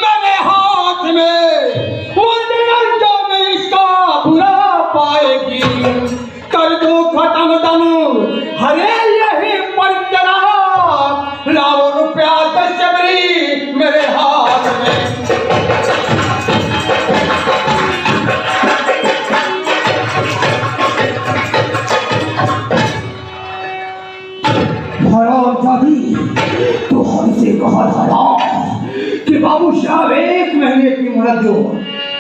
मेरे हाथ में वो निरंजन में इसका बुरा पाएगी। कर दो खत्म दम हरे यही पर तेरा लाओ रुपया 10 जबरी मेरे हाथ में। तो हमसे कहा था कि बाबू साहब 1 महीने की मोहलत दो,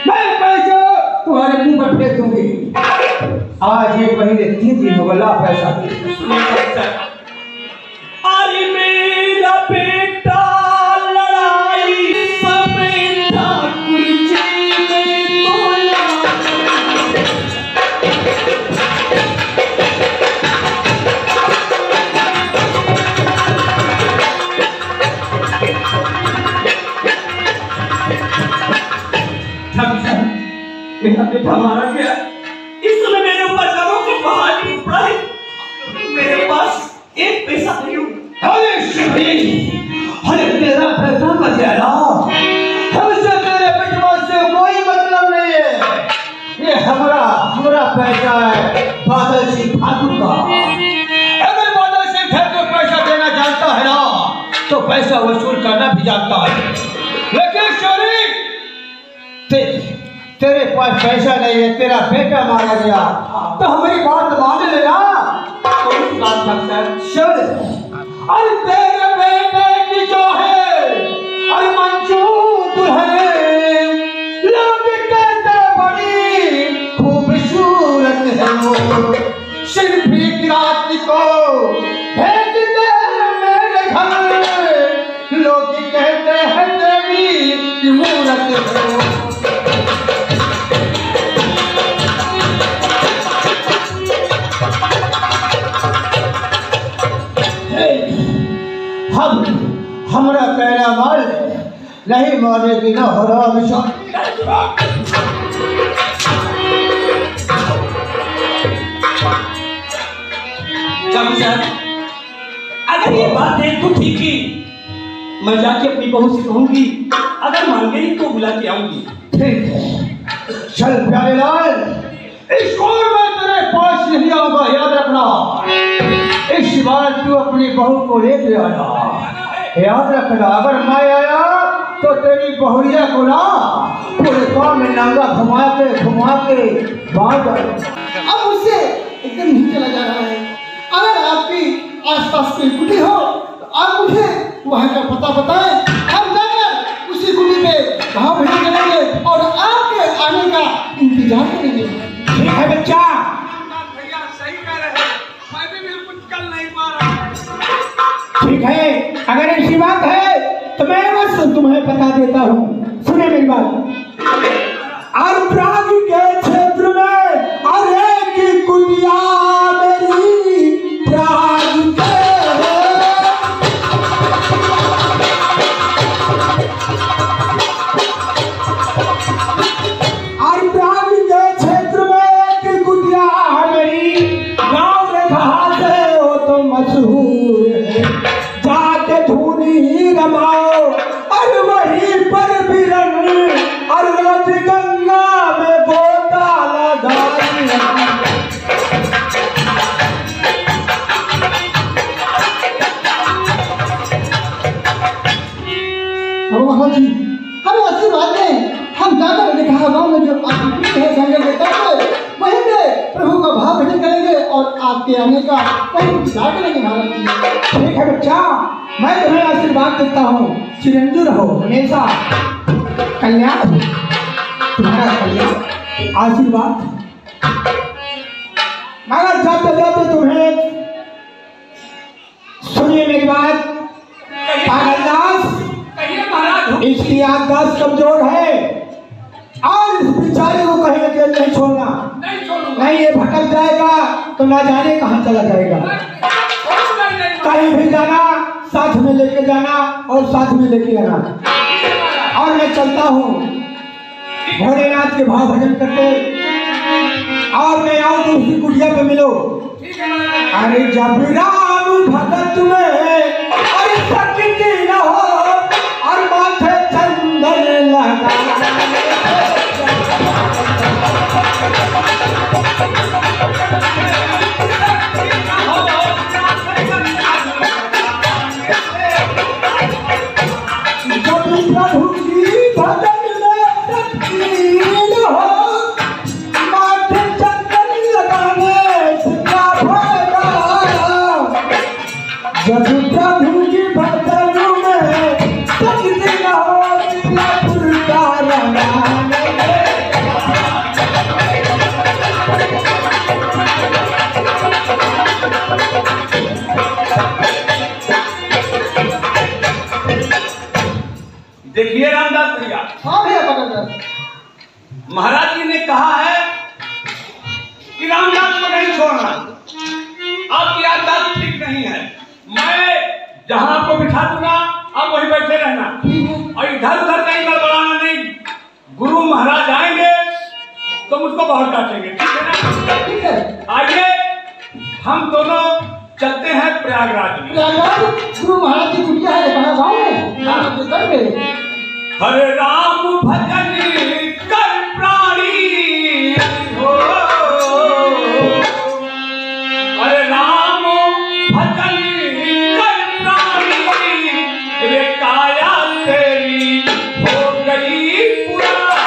मैं पैसे तुम्हारे मुंह पर फेंक दूंगी। आज 1 महीने 3 दिन हो गया, पैसा अरे मेरा बेटा लड़ाई समेटा कुर्सी में तोला। मेरा बेटा मारा गया। इस समय मेरे ऊपर करों की पहाड़ी पड़ा है। मेरे पास 1 पैसा नहीं होगा। अरे शिवी, अरे तेरा पैसा बच गया। हमसे तेरे पिछवा से कोई मतलब नहीं है। ये हमारा पैसा है बादल सिंह ठाकुर का। अगर बादल सिंह ठाकुर पैसा देना जानता है ना तो पैसा वसूल करना भी जानता है। लेकिन शरीफ तेरे पास पैसा नहीं है, तेरा बेटा मारा गया, तो हमारी बात मान लेना। कौन सी बात डॉक्टर? चल, अरे तेरे बेटे की जो है अरे मंजूर दुल्हन लोग कहते बड़ी खूबसूरत है वो। सिर्फ एक रात को भेज दे मेरे घर, लोग कहते हैं देवी की मूरत है। हमरा कहना मान नहीं मानेगी ना हो रहा विशाल। अगर ये बात है तो ठीक ही, मैं जाके अपनी बहू से कहूंगी, अगर मान गई तो बुला के आऊंगी। ठीक है, चल प्यारे लाल, इस कौर में तेरे पास नहीं आऊंगा, याद रखना। इस बार तू अपनी बहू को लेके आना, याद रखना। अगर मैं आया तो तेरी बहुरिया को ना पूरे गांव में नांगा घुमा के बाहर जाए। अब उससे एकदम नहीं चला जा रहा है। अगर आपकी आसपास कोई गुली हो तो आप मुझे वहाँ का पता बताएं, हम जाकर उसी गुली पे वहाँ भेज करेंगे और आपके आने का इंतजार करेंगे। ठीक है बच्चा? भैया सही कह रहे हैं, मैं भी बिल्कुल चल नहीं पा रहा। ठीक है, अगर ऐसी बात है तो मैं बस तुम्हें बता देता हूँ। सुने मेरी बात। अर्धराज के क्षेत्र में अरे की कुलिया मेरी प्राण के अर्धराज के क्षेत्र में की कुलिया मेरी गाँव में कहा से हो तो मशहूर है। जाके धूनी रमाओ और वहीं पर बिरन और रोज गंगा में गोता लगाई। महाराज जी, हमें आशीर्वाद दें। हम जाकर देखा गाँव में जो आकृति है जंगल के तट वहीं पे प्रभु का भाव भजन करेंगे और आपके आने का वहीं इंतजार करेंगे महाराज जी। ठीक है बच्चा, मैं तुम्हें आशीर्वाद देता हूँ। चिरंजीव रहो, हमेशा कल्याण हो, तुम्हारा कल्याण आशीर्वाद। मगर जाते जाते तुम्हें सुनिए मेरी बात। पागलदास, कहिए महाराज। इसकी याददाश्त कमजोर है और इस बेचारे को कहीं अकेले नहीं छोड़ना। नहीं छोड़ूंगा। नहीं, ये भटक जाएगा तो ना जाने कहाँ चला जाएगा। कहीं भी जाना साथ में लेके जाना और साथ में लेके आना। और मैं चलता हूँ भोलेनाथ के भाव भजन करते, और मैं आऊँ तो उसी कुटिया पे मिलो। ठीक है महाराज। अरे जब राम भगत में अरे शक्ति न हो और माथे चंदन लगा जब प्रभु की भजन में शक्ति न हो माथे चंदन लगाने से क्या फायदा। जब प्रभु की भजन में शक्ति न हो तिलक का लगाने देखिए रामदास भैया, हाँ भैया पकड़ कर। महाराज जी ने कहा है कि रामदास को नहीं छोड़ना। आपकी याददाश्त ठीक नहीं है। मैं जहां आपको बिठा दूंगा आप वहीं बैठे रहना और इधर उधर कहीं गड़बड़ाना नहीं। गुरु महाराज आएंगे तो मुझको बहुत डांटेंगे, ठीक है ना? ठीक है। आइए हम दोनों चलते हैं प्रयागराज में। प्रयागराज गुरु महाराज की कुटिया है कहाँ गाँव में? हाँ तो कर गए। हरे राम भजन कर प्राणी हो, हरे राम भजन कर प्राणी, रे काया तेरी हो गई पुरानी।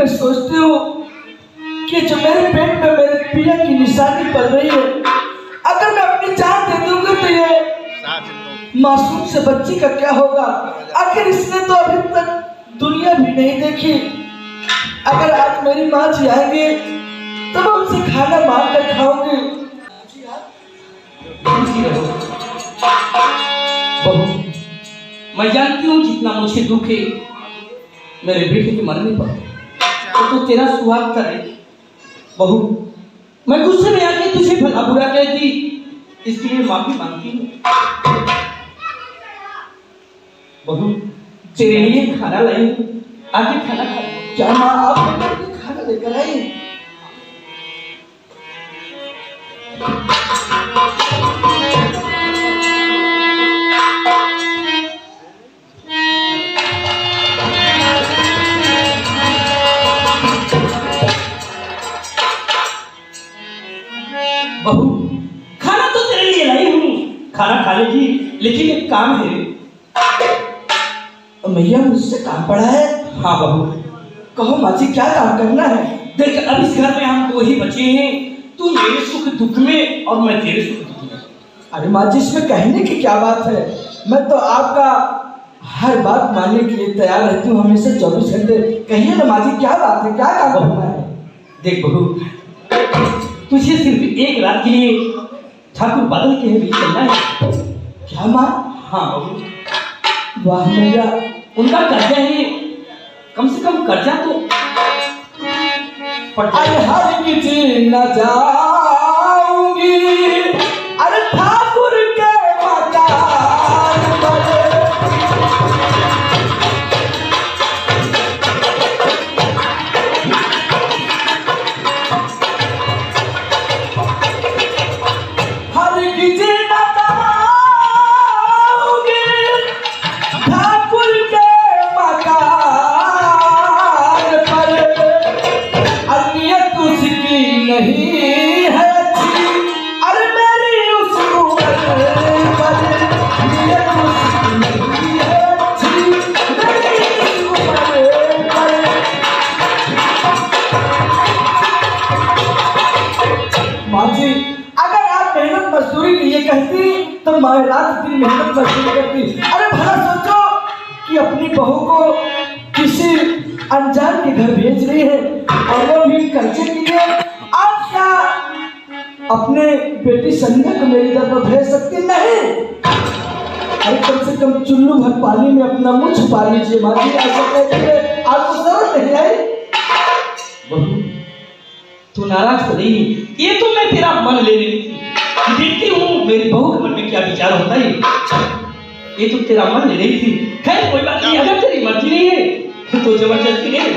सोचती हूँ कि जो मेरे पेट में मेरे पिया की निशानी पड़ रही है, अगर मैं अपनी जान दे दूंगी तो ये मासूम से बच्ची का क्या होगा? आखिर इसने तो अभी तक दुनिया भी नहीं देखी। अगर आज मेरी माँ जी आएंगे तो मैं उनसे खाना मांग कर खाऊंगी। बहू, मैं जानती हूँ जितना मुझे दुख है मेरे बेटे के मरने पर, तो तेरा सुहाग करे। बहू, मैं गुस्से में आके तुझे भला बुरा कहती, इसके लिए माफी मांगती हूँ। बहू, तेरे लिए खाना लाई, आके खाना खा। क्या माँ आप खाना लेकर आई? बहू, खाना तो तेरे लिए लाई हूँ, खाना खा लेगी, लेकिन एक काम है। मैया मुझसे काम पड़ा है। हाँ बहू, कहो माँ जी क्या काम करना है? देख अब इस घर में हम दो ही बचे हैं, तू मेरे सुख दुख में और मैं तेरे सुख दुख में। अरे माँ जी इसमें कहने की क्या बात है? मैं तो आपका हर बात मानने के लिए तैयार रहती हूँ हमेशा 24 घंटे। कहिए ना माँ जी क्या बात है, क्या काम करना है? देख बहू, तुझे सिर्फ एक रात के लिए ठाकुर बादल के बीच चलना है। क्या माँ? हाँ बहू, वाह मैया, उनका कर्जा है, कम से कम कर्जा तो अरे हर किसी न जाऊंगी, अरे ठाकुर के मकान पर। हर किसी न जाऊंगी, ठाकुर के मकान पर। अन्य नहीं है अच्छी, अरे मेरी उस उम्र पर नीयत उसकी नहीं है अच्छी, मेरी उस उम्र पर। माँ जी, अगर आप मेहनत मजदूरी के लिए कहती तो मैं रात दिन मेहनत मजदूरी करती। अरे भला सोचो कि अपनी बहू को किसी अनजान के घर भेज रही है और वो भी कर्जे के लिए। आप क्या अपने बेटी संध्या को मेरी तरफ भेज सकती नहीं? अरे कम से कम चुल्लू भर पानी में अपना मुंह छुपा लीजिए माँ जी, ऐसा कहते हुए आपको जरूरत नहीं आई। बहू तू नाराज तो नहीं, ये तो मैं तेरा मन ले रही थी, देखती हूँ मेरी बहू के मन में क्या विचार होता है, ये तो तेरा मन ले रही थी। खैर कोई बात नहीं, अगर तेरी मर्जी नहीं है तो जबरदस्ती नहीं है।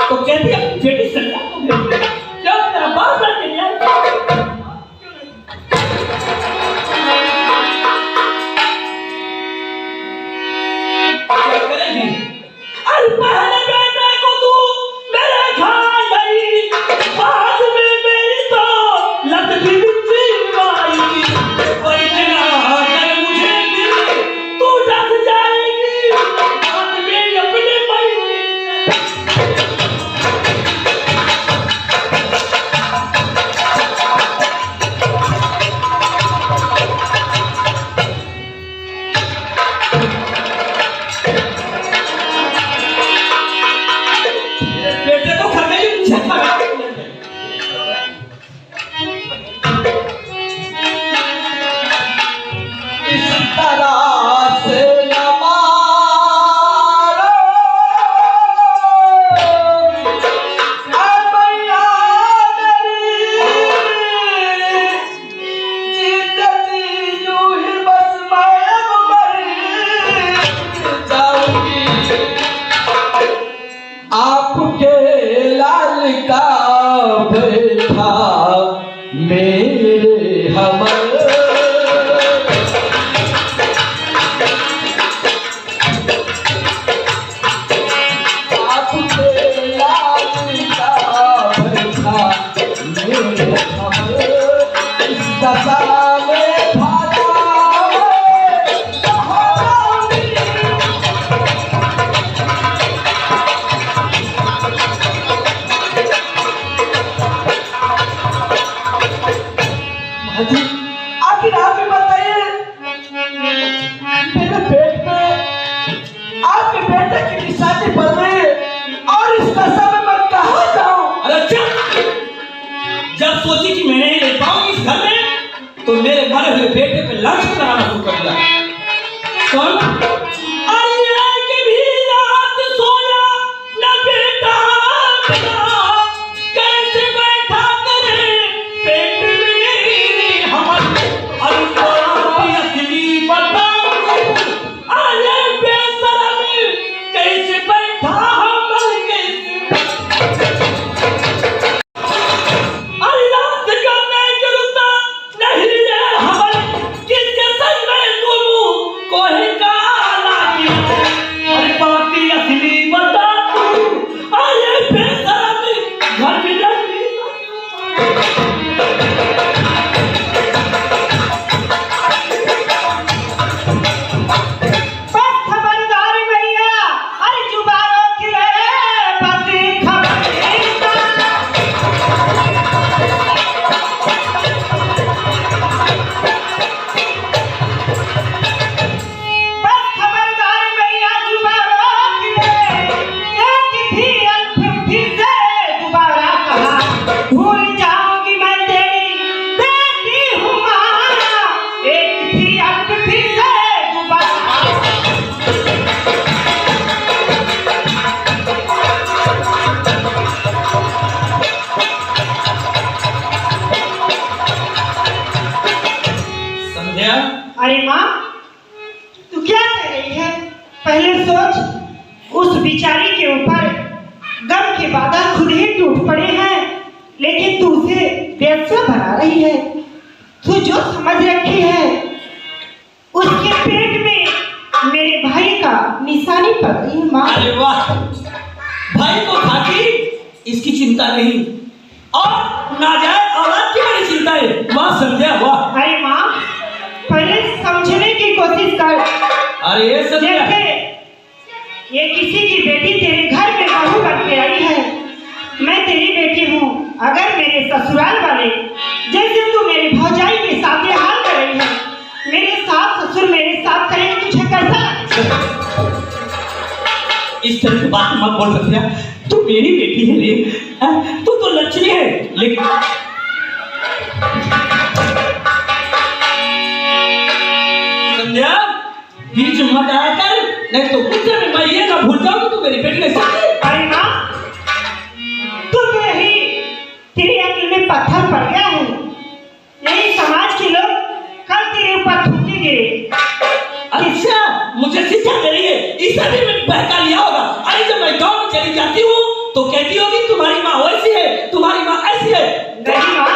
तो कहती अपनी बेटी संध्या को भेज दे, क्या तेरा बाप बैठ के न्याय करेगी? अरे पहले बेटे को तू मेरे घर गई, बाद में मेरी तो लत भी बिछवाई, पर इतना अगर मुझे भी तू डस जाएगी, बाद में अपने भाई मेरे हमर आपके लाल का बैठा मेरे हमर इस दशा में भागा आखिर आप ही बताइए, मेरे पेट में आपके बेटे की निशानी पड़ रही है और इस दशा में मैं कहाँ जाऊँ? अरे जब सोची कि मैं नहीं रह पाऊंगी इस घर में, तो मेरे मरे हुए बेटे पे लांछन लगाना शुरू कर दिया। कौन? दे रही है। पहले सोच, उस बिचारी के ऊपर गम के बादल खुद ही टूट पड़े हैं, लेकिन तू उसे बेवफा बना रही है। तू जो समझ रखी है, उसके पेट में मेरे भाई का निशानी पड़ रही है माँ। अरे वाह, भाई को खाती इसकी चिंता नहीं, और नाजायज औलाद की बड़ी चिंता है। वाह संध्या वाह। अरे माँ, पहले समझने की कोशिश कर। अरे ये संध्या, जैसे ये किसी की बेटी तेरे घर में बहू बन के आई है, मैं तेरी बेटी हूँ। अगर मेरे ससुराल वाले जैसे तू मेरी भौजाई के साथ ये हाल कर रही है, मेरे सास ससुर मेरे साथ करेंगे, तुझे कैसा लगेगा? इस तरह की बात मत बोल संध्या, तू मेरी बेटी है रे, तू तो लक्ष्मी है। लेकिन संध्या बीच मत आया कर, नहीं तो कुछ में मैं ये ना भूल जाऊंगी तू मेरी बेटी नहीं सकती। अरे माँ, तू तो यही तेरे अकल में पत्थर पड़ गया है। यही समाज के लोग कल तेरे ऊपर थूकेंगे। अच्छा, मुझे शिक्षा दे रही है, इस आदमी में बहका लिया होगा। अरे जब मैं गाँव में चली जाती हूँ तो कहती होगी तुम्हारी माँ वैसी है, तुम्हारी माँ ऐसी है। नहीं माँ,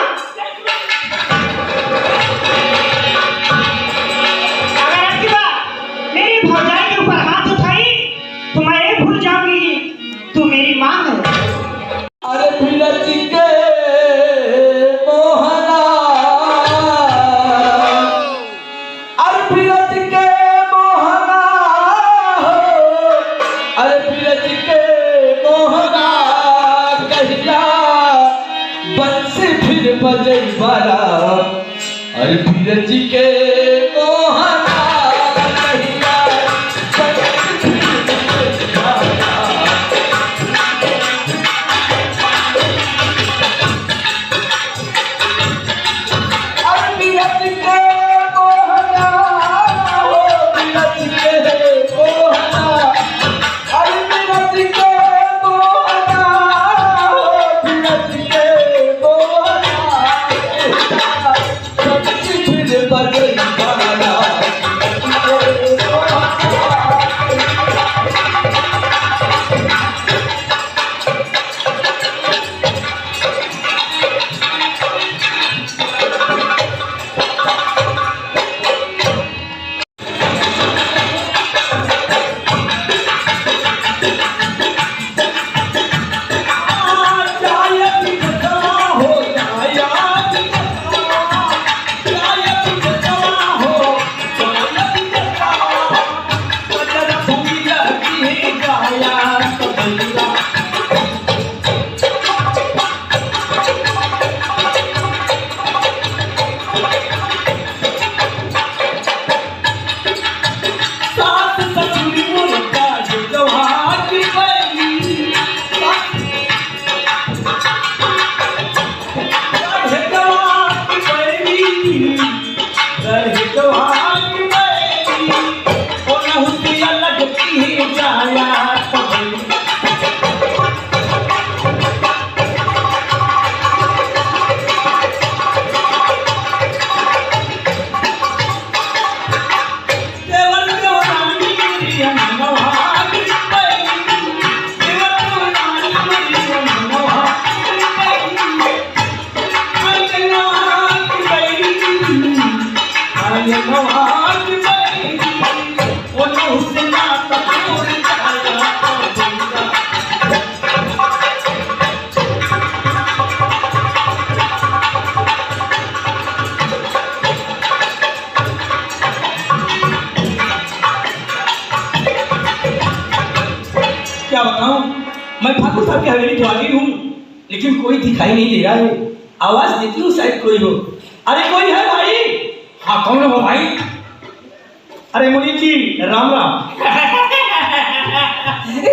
अगर आपकी बात मेरी भौजाई के ऊपर हाथ उठाई तो मैं ये भूल जाऊंगी तू मेरी माँ है। अरे बिरज के मोहना, अरे बिरज के मोहना हो, अरे बिरज के मोहना, कहिया बंसी फिर बजई बारा। अरे बिरज के मोहना, कहिया बंसी फिर बजई बारा। क्या बताऊं, मैं ठाकुर साहब की हवेली तो आ गई हूँ, लेकिन कोई दिखाई नहीं दे रहा है। आवाज देती हूँ शायद कोई हो। अरे कोई है भाई? हाँ कौन हो भाई? अरे मुनीम जी राम राम।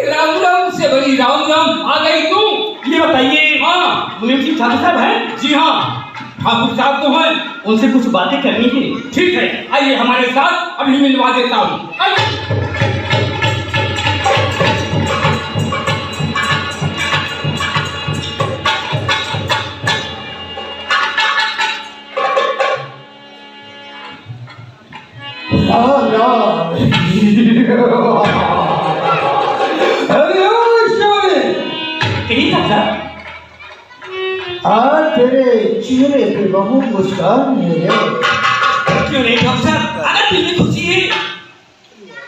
राम राम से बड़ी राम राम आ गई तुम। ये बताइए, हाँ मुनीम जी ठाकुर साहब हैं? जी हाँ, ठाकुर साहब तो हैं। उनसे कुछ बातें करनी थी। ठीक है, आइए हमारे साथ, अभी मिलवा देता हूँ। आइए। राम राम। अरे ओ शिवरी, कहीं था सर? आज तेरे चेहरे पे बहुत मुस्कान है रे। क्यों नहीं डॉक्टर साहब? अगर दिल में खुशी है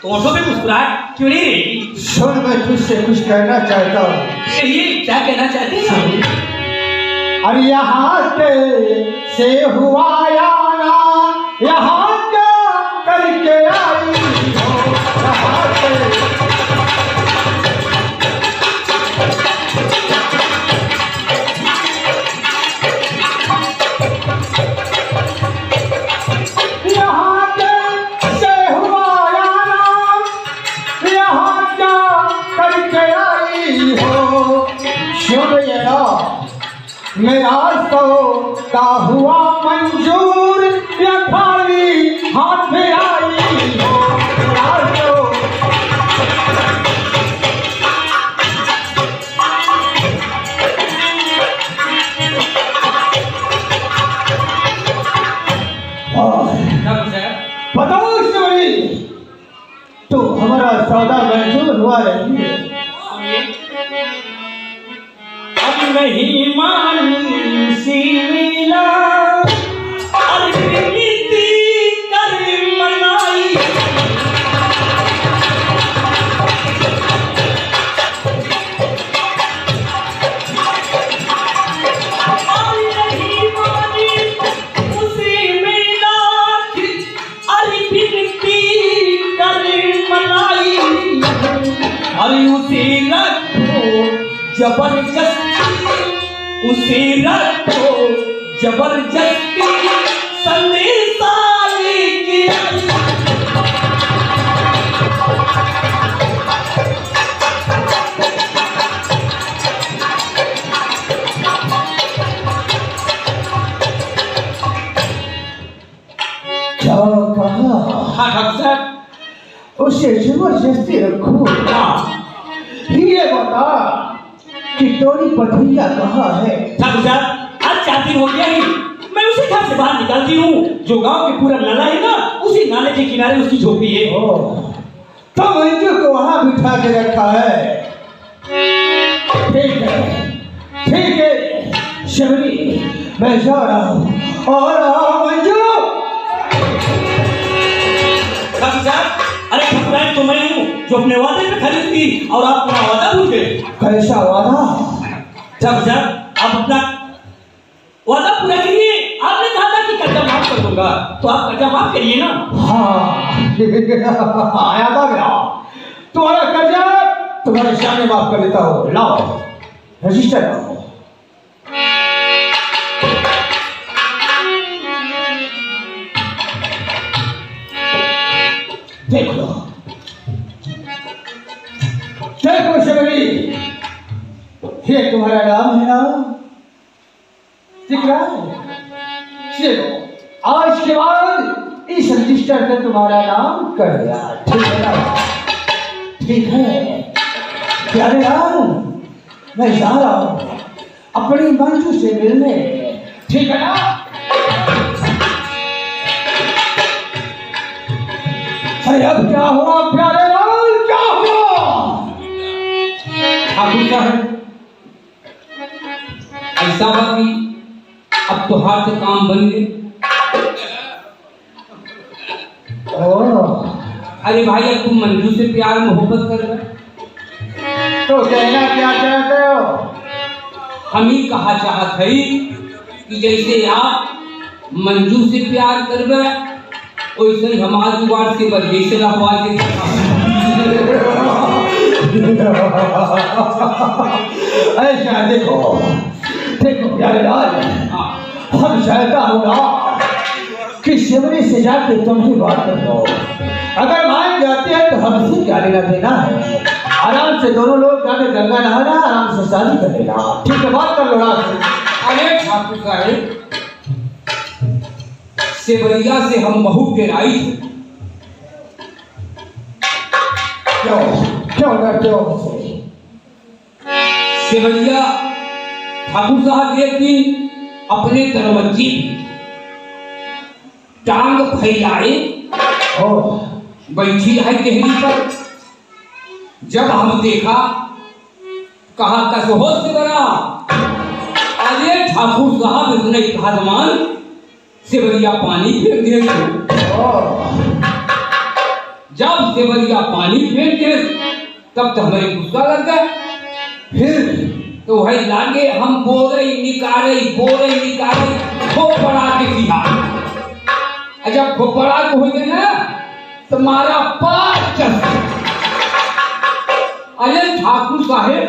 तो ऑटो में मुस्कुराहट क्यों नहीं रहेगी? सुन, मैं तुझसे कुछ कहना चाहता हूँ। कहिए, क्या कहना चाहते हैं साहब? और यहाँ से हुआ यारा, यहाँ क्या करके आई हो, यहाँ से मेरा सौदा हुआ मंजूर, या खाली हाथ में आई हो, मेरा बताओ शिवरी, तो हमारा सौदा मंजूर हुआ रही है? अब नहीं मानसी मिला, अरविंदी कर मनाई। अब नहीं मानी उसी मिला, अरविंदी कर मनाई। अरे उसी रखो जबरदस्ती, उसे रखो जबरदस्ती, संदेशा लेके आई। क्या कहा? हाँ डॉक्टर साहब, उसे जबरदस्ती रखो। हाँ ये बता कि तोरी पथरिया कहाँ है? डॉक्टर साहब, आज 4 दिन हो गया ही मैं उसे घर से बाहर निकालती हूँ। जो गांव के पूरा नाला है ना, उसी नाले के किनारे उसकी झोपड़ी है। तो मंजू को वहां बिठा के रखा है। ठीक है शिवरी, मैं जा रहा हूँ। और मंजू, डॉक्टर साहब, अरे घबराए तो मैं हूँ जो अपने वादे पे खड़ी थी और आप अपना वादा भूल गए। कैसा वादा? डॉक्टर साहब, आप अपना वादा पूरा करिए। आपने कहा था कि कर्जा माफ कर दूंगा, तो आप कर्जा माफ करिए ना। हाँ आया था मेरा, तुम्हारा कर्जा तुम्हारे सामने माफ कर देता हूँ। लाओ रजिस्टर लाओ। देखो देखो शिवरी, ये तुम्हारा नाम है ना, दिख रहा है? चलो आज के बाद इस रजिस्टर पे तुम्हारा नाम कर दिया, ठीक है ना? ठीक है प्यारे राम, मैं जा रहा हूँ अपनी मंजू से मिलने, ठीक है ना? अरे अब क्या हुआ प्यारे राम, क्या हुआ? ठाकुर साहब, ऐसा बात नहीं, अब तो हाथ से काम बन गए। अरे भाई, अब तुम मंजू से प्यार मोहब्बत कर रहे, तो कहना क्या चाहते हो? हम ही कहा चाहत है कि जैसे आप मंजू से प्यार कर रहे, वैसे ही हमारे जुबान से बदले से लहवा के ऐसा देखो देखो प्यारे लाल, हम चाहता होगा कि शिवरी से जाके तुम ही बात कर दो। अगर मान जाते हैं तो हमसे क्या लेना देना है? आराम से दोनों लोग जाके गंगा नहाना, आराम से शादी कर लेना, ठीक है? बात कर लो रात में। अरे ठाकुर साहब, सेवरिया से हम बहुत डेराई थे। क्यों क्यों डरते हो मुझसे? सेवरिया ठाकुर साहब एक दिन अपने दरवाजे टांग फैलाए, बैठी है टेहरी पर। जब हम देखा, कहा कसहो सिवरा, अरे ठाकुर साहब इतने खादमान सिवरिया पानी फेंक दे। जब सिवरिया पानी फेंक दे तब तो हमारे गुस्सा लग गया। फिर तो वही लागे हम बोरे निकाले खोपड़ा के दिया। जब खोपड़ा को हो गए ना तो मारा पाँच। अरे ठाकुर साहेब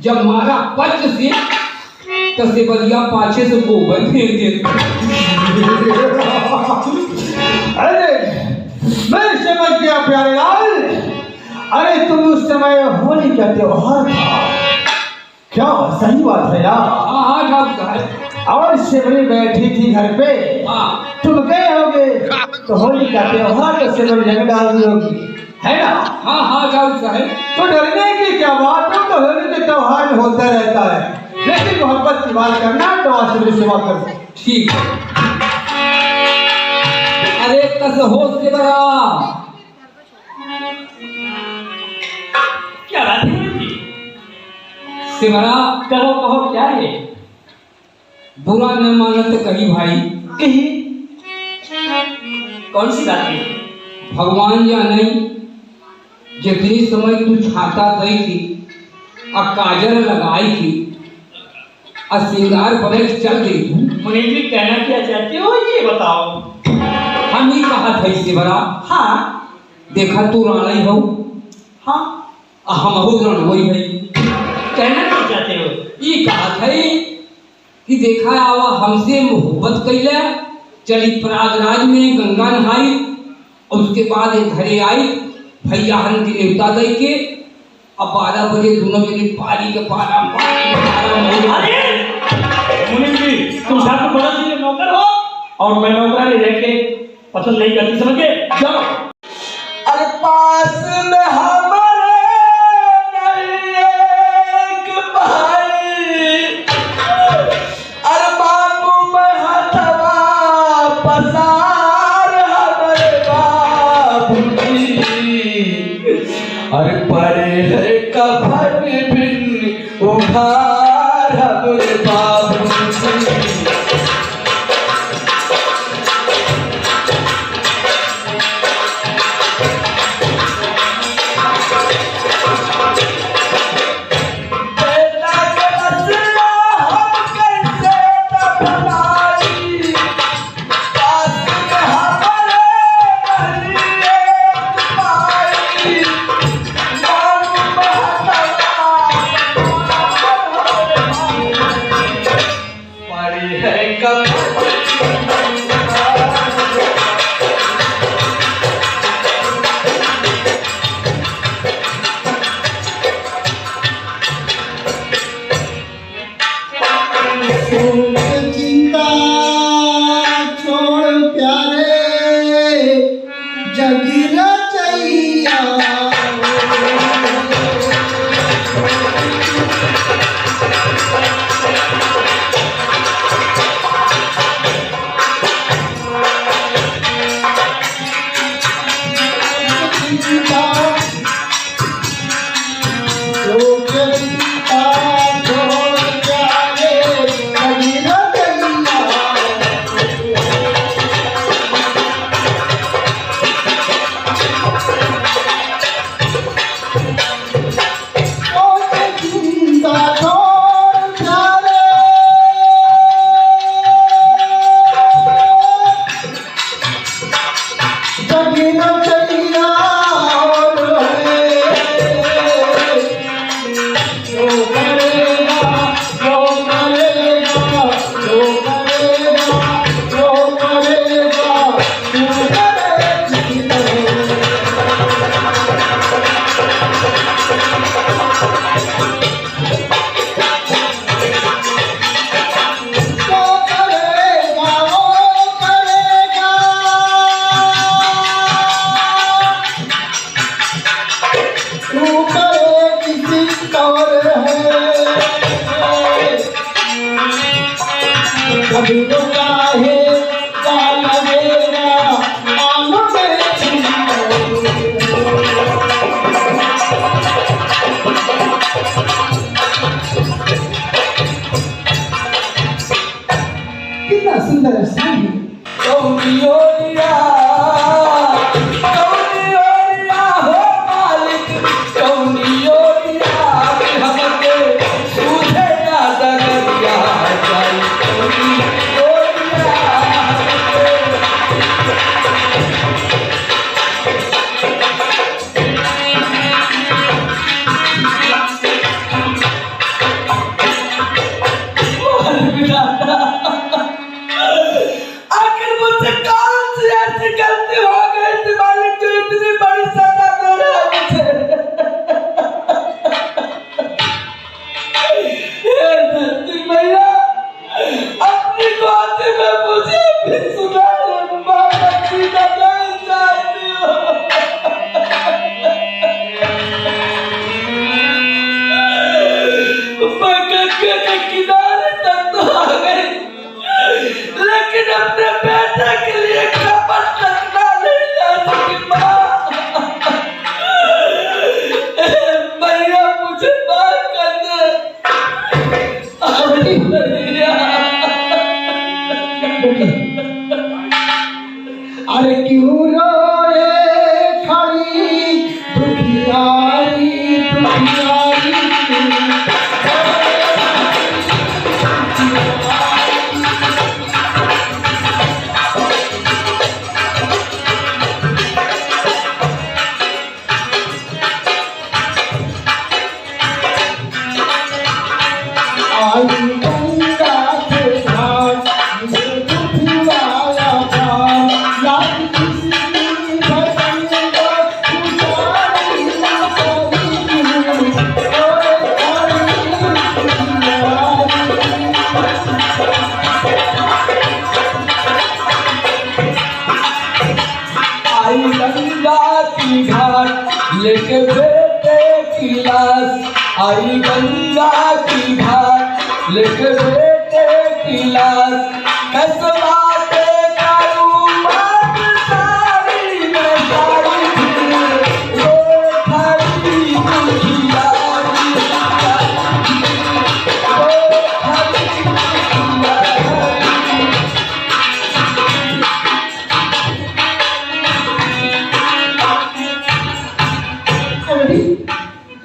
जब मारा पच से तो सिवरिया पाछे से गोबर फेंक देते। अरे मैं समझ गया प्यारे लाल। अरे तुम उस समय होली का त्योहार था क्या? सही बात है यार। हाँ ठाकुर साहब। और सिमरी बैठी थी घर पे, तुम गए होगे तो होली का त्योहार तो सिमरी जगह डाल दी होगी, है ना? हाँ ठाकुर साहब। तो डरने की क्या बात है, तो होली के त्योहार में होता रहता है। लेकिन मोहब्बत की बात करना तो सिमरी सेवा करो। ठीक। अरे कसहो सिवरा, क्या बात है सिवरा कहो क्या है? बुरा न माना तो कही भाई। कही कौन सी बात है? भगवान जाने जितनी समय तू छाता गई थी और काजल लगाई थी और श्रृंगार बने चल गई थी। मुनीम जी कहना क्या चाहते हो ये बताओ। हम ही कहा था सिवरा। हाँ देखा तू रानी हो, हाँ हम हो रणवई है। कहना क्या चाहते हो? ये कहा था कि देखा आवा हमसे मोहब्बत कैला, चली प्रयागराज में गंगा नहाई और उसके बाद एक घरे आई भैया हन की नेवता दे के। अब 12 बजे दोनों जने पानी के पारा मुनीम जी तुम ठाकुर बड़ा जी के नौकर हो और मैं नौकरानी रह के पसंद नहीं करती, समझ गए? जाओ। अरे पास में हमारे एक भाई, अरे बाबू में हथवा पसार हमारे बाबू जी। अरे परे है कफन बिन उखार हमारे बाबू जी। चिंता छोड़ प्यारे जगीरा चैया। कभी तो चाहे के किनारे तक तो आ गए, लेकिन अपने बेटे के लिए कपट रखना नहीं जा सकी माँ। भैया मुझे माफ कर दे। अरे क्यों रोए खड़ी दुखियारी दुखियारी आई गंगा के घाट ये दुखियारा घाट याद किसी भजन को पुजारी आई गंगा की घाट लेके बेटे की लाश, आई गंगा की घाट लेके बेटे की लाश, कैसे बातें करूं बात सारी मैं सारी वो खड़ी दुखियारी, वो खड़ी दुखियारी।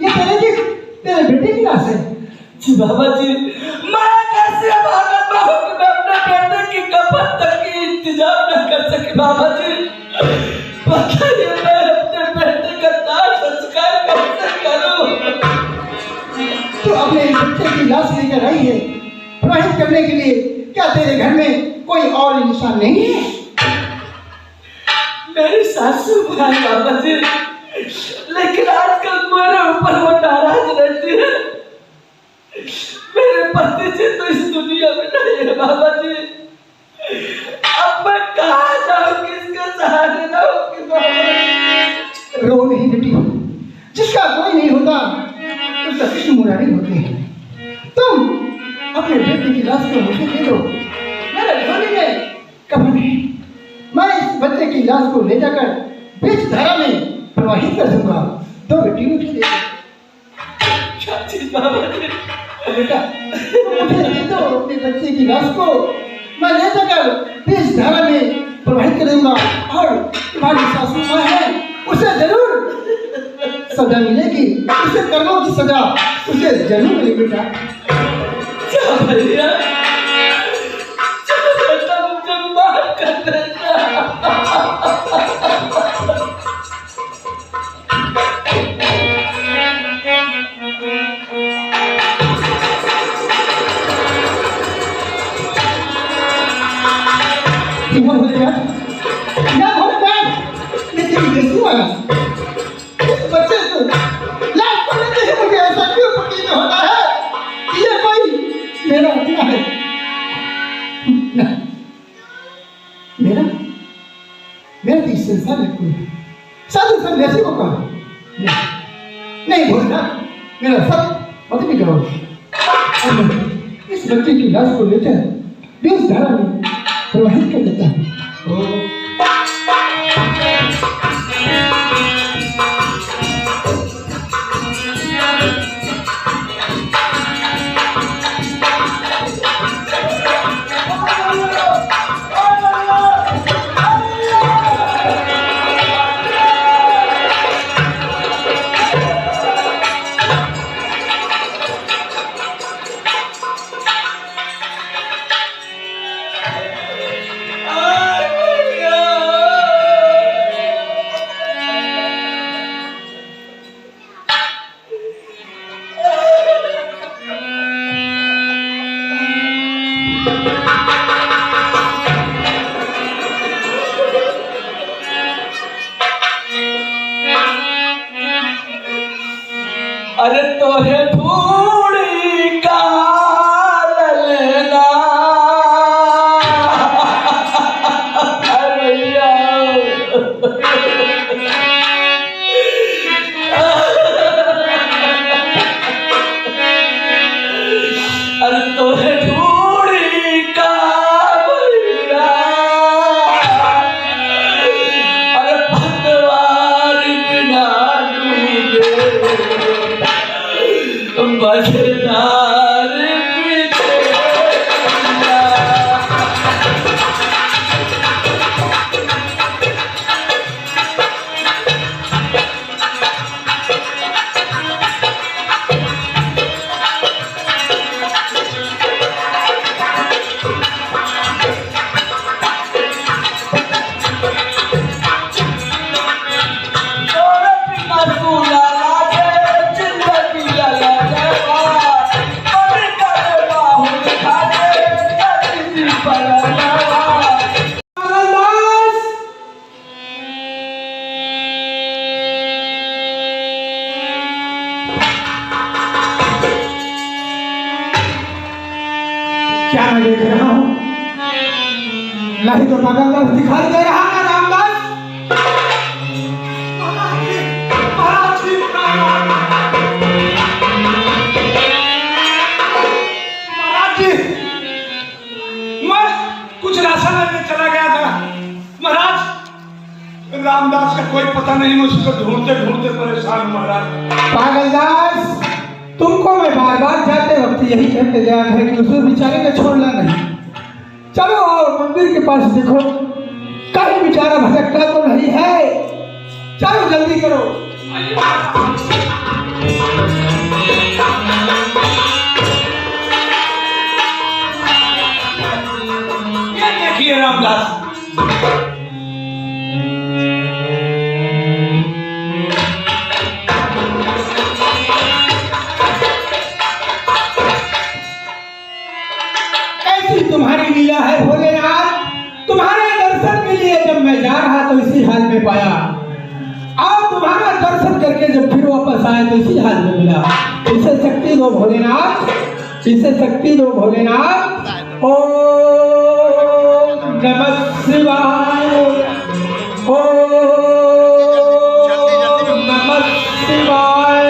ये तेरे बेटे की लाश है। जी बाबा जी, मैं कैसे भागत बाबू कि मैं अपने बेटे की कफन तक की इंतजाम न कर सके बाबा जी। बताइए मैं अपने बेटे का दाह संस्कार कैसे करूं? तो अपने बच्चे की लाश लेकर आई है प्रवाहित करने के लिए। क्या तेरे घर में कोई और इंसान नहीं है? मेरी सासू माँ बाबा जी, लेकिन आजकल मेरे ऊपर वो नाराज रहती है। मेरे पति जी तो इस दुनिया में नहीं है बाबा जी। अब मैं कहाँ जाऊँ, किसके सहारे जाऊँ कि बाबा जी? रो नहीं बेटी, जिसका कोई नहीं होता उसका कृष्ण मुरारी होते हैं। तुम अपने बेटे की लाश को मुझे दे दो, मेरे झोली में कफन है। मैं इस बच्चे की लाश को ले जाकर बीच धारा में प्रवाहित कर दूंगा। तो बेटी मुझे दे दो। क्या चीज बाबा जी? बेटा मुझे दे दो अपने बच्चे की लाश को, मैं ले जाकर बीच धारा में प्रवाहित कर दूंगा। और तुम्हारी सासू माँ है, उसे जरूर सजा मिलेगी, उसे कर्मों की सजा उसे जरूर मिलेगी बेटा। क्या भैया, चलो बेटा मुझे माफ कर देना। बच्चे को लाश को लेते ही मुझे ऐसा क्यों प्रतीत होता है कि ये कोई मेरा अपना है? मेरा मेरा तो इस संसार में कोई नहीं। साधु सन्यासी को कहा नहीं भोजना, मेरा सब मत भी करो। इस बच्चे की लाश को लेकर बीच धारा में प्रवाहित कर देता है। अरे तोहे थोड़ी काल लेना भैया, अरे मझधार क्या मैं देख रहा हूँ? नहीं तो पागलदास दिखाई दे रहा है रामदास। महाराज जी, महाराज जी, मैं कुछ राशन लेने चला गया था महाराज। रामदास का कोई पता नहीं, मैं उसको ढूंढते ढूंढते परेशान हूं महाराज। पागलदास, तुमको मैं बार बार जाते वक्त यही कहते गया है कि उसे बेचारे को छोड़ना नहीं। चलो और मंदिर के पास देखो, कहीं बेचारा भटकता तो नहीं है। चलो जल्दी करो। ये देखिए रामदास, तुम्हारी लीला है भोलेनाथ। तुम्हारे दर्शन के लिए जब मैं जा रहा तो इसी हाल में पाया, और तुम्हारा दर्शन करके जब फिर वापस आया तो इसी हाल में मिला। इसे शक्ति दो भोलेनाथ, इसे शक्ति दो भोलेनाथ। ओम नमः शिवाय, ओम नमः शिवाय।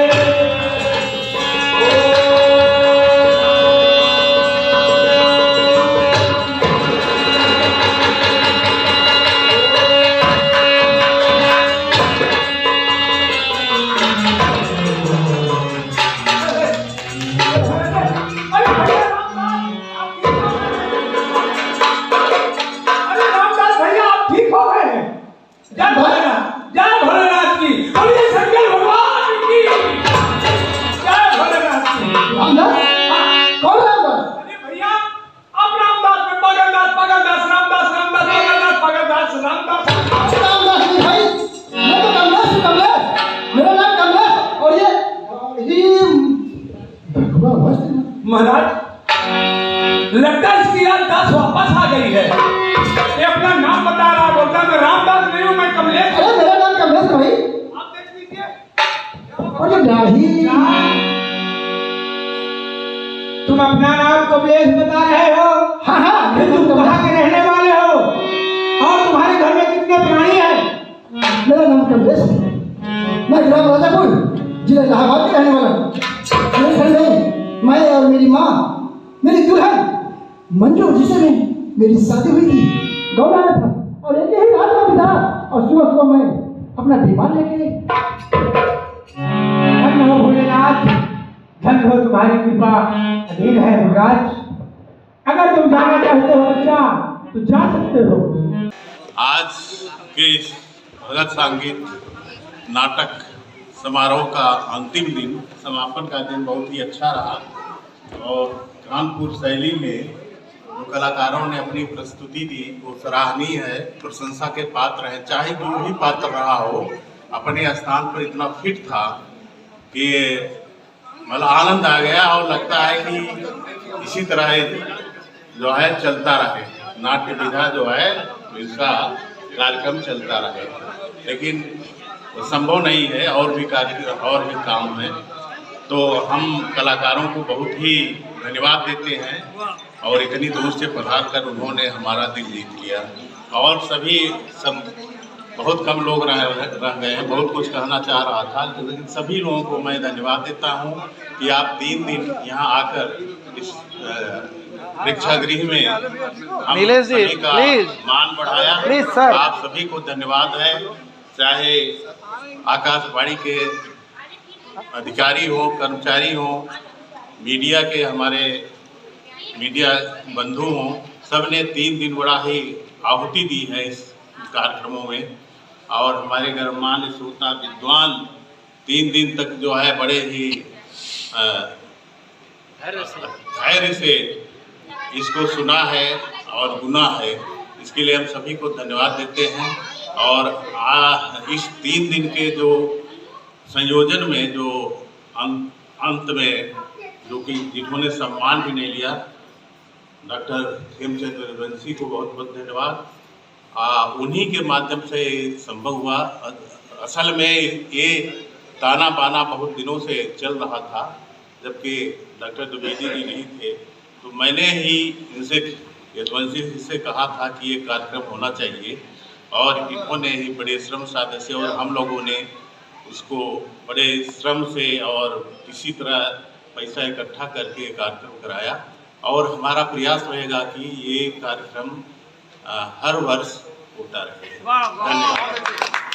महाराज, लगता है इसकी याददाश्त वापस आ गई है। ये अपना नाम बता रहा, बोलता मैं रामदास नहीं हूँ, मैं कमलेश। अरे मेरा नाम कमलेश भाई। आप देख लीजिए। और ये दाढ़ी, तुम अपना नाम कमलेश बता रहे हो? हाँ हाँ, फिर तुम कहाँ के रहने वाले हो और तुम्हारे घर में कितने प्राणी हैं? मेरा नाम कमलेश है, मैं ग्राम राजापुर जिला इलाहाबाद के रहने वाला हूँ। मेरे घर में मैं और मेरी माँ, मेरी दुल्हन मंजू जिसे में मेरी शादी हुई थी, गाँव आया था और एक ही रात में भी था। और सुबह सुबह मैं अपना दीवान लेके धन हो भोलेनाथ, धन हो तुम्हारी कृपा अधीन है युवराज। अगर तुम जाना चाहते हो बच्चा तो जा सकते हो। आज के इस भगत सांगीत नाटक समारोह का अंतिम दिन, समापन का दिन बहुत ही अच्छा रहा और कानपुर शैली में जो कलाकारों ने अपनी प्रस्तुति दी वो सराहनीय है, प्रशंसा के पात्र है। चाहे जो भी पात्र रहा हो, अपने स्थान पर इतना फिट था कि मतलब आनंद आ गया और लगता है कि इसी तरह जो है चलता रहे, नाट्य विधा जो है इसका कार्यक्रम चलता रहे। लेकिन संभव नहीं है, और भी काम है। तो हम कलाकारों को बहुत ही धन्यवाद देते हैं और इतनी दूर से पधार कर उन्होंने हमारा दिल जीत लिया। और सभी बहुत कम लोग रह गए हैं, बहुत कुछ कहना चाह रहा था, लेकिन सभी लोगों को मैं धन्यवाद देता हूं कि आप 3 दिन यहाँ आकर इस प्रेक्षागृह में हम सभी का मान बढ़ाया। आप सभी को धन्यवाद है, चाहे आकाशवाणी के अधिकारी हो, कर्मचारी हो, मीडिया के हमारे मीडिया बंधु हों, सब ने 3 दिन बड़ा ही आहुति दी है इस कार्यक्रमों में। और हमारे गणमान्य श्रोता विद्वान 3 दिन तक जो है बड़े ही धैर्य से इसको सुना है और गुना है। इसके लिए हम सभी को धन्यवाद देते हैं। और इस 3 दिन के जो संयोजन में जो अंत में जो कि जिन्होंने सम्मान भी नहीं लिया, डॉक्टर हेमचंद्र रघुवंशी को बहुत बहुत धन्यवाद। उन्हीं के माध्यम से संभव हुआ। असल में ये ताना बाना बहुत दिनों से चल रहा था, जबकि डॉक्टर द्विवेदी जी नहीं थे, तो मैंने ही इनसे यदुवंशी जी से कहा था कि ये कार्यक्रम होना चाहिए। और इन्होंने ही बड़े श्रम साध्य से और हम लोगों ने उसको बड़े श्रम से और किसी तरह पैसा इकट्ठा करके कार्यक्रम कराया। और हमारा प्रयास रहेगा कि ये कार्यक्रम हर वर्ष होता रहे। धन्यवाद।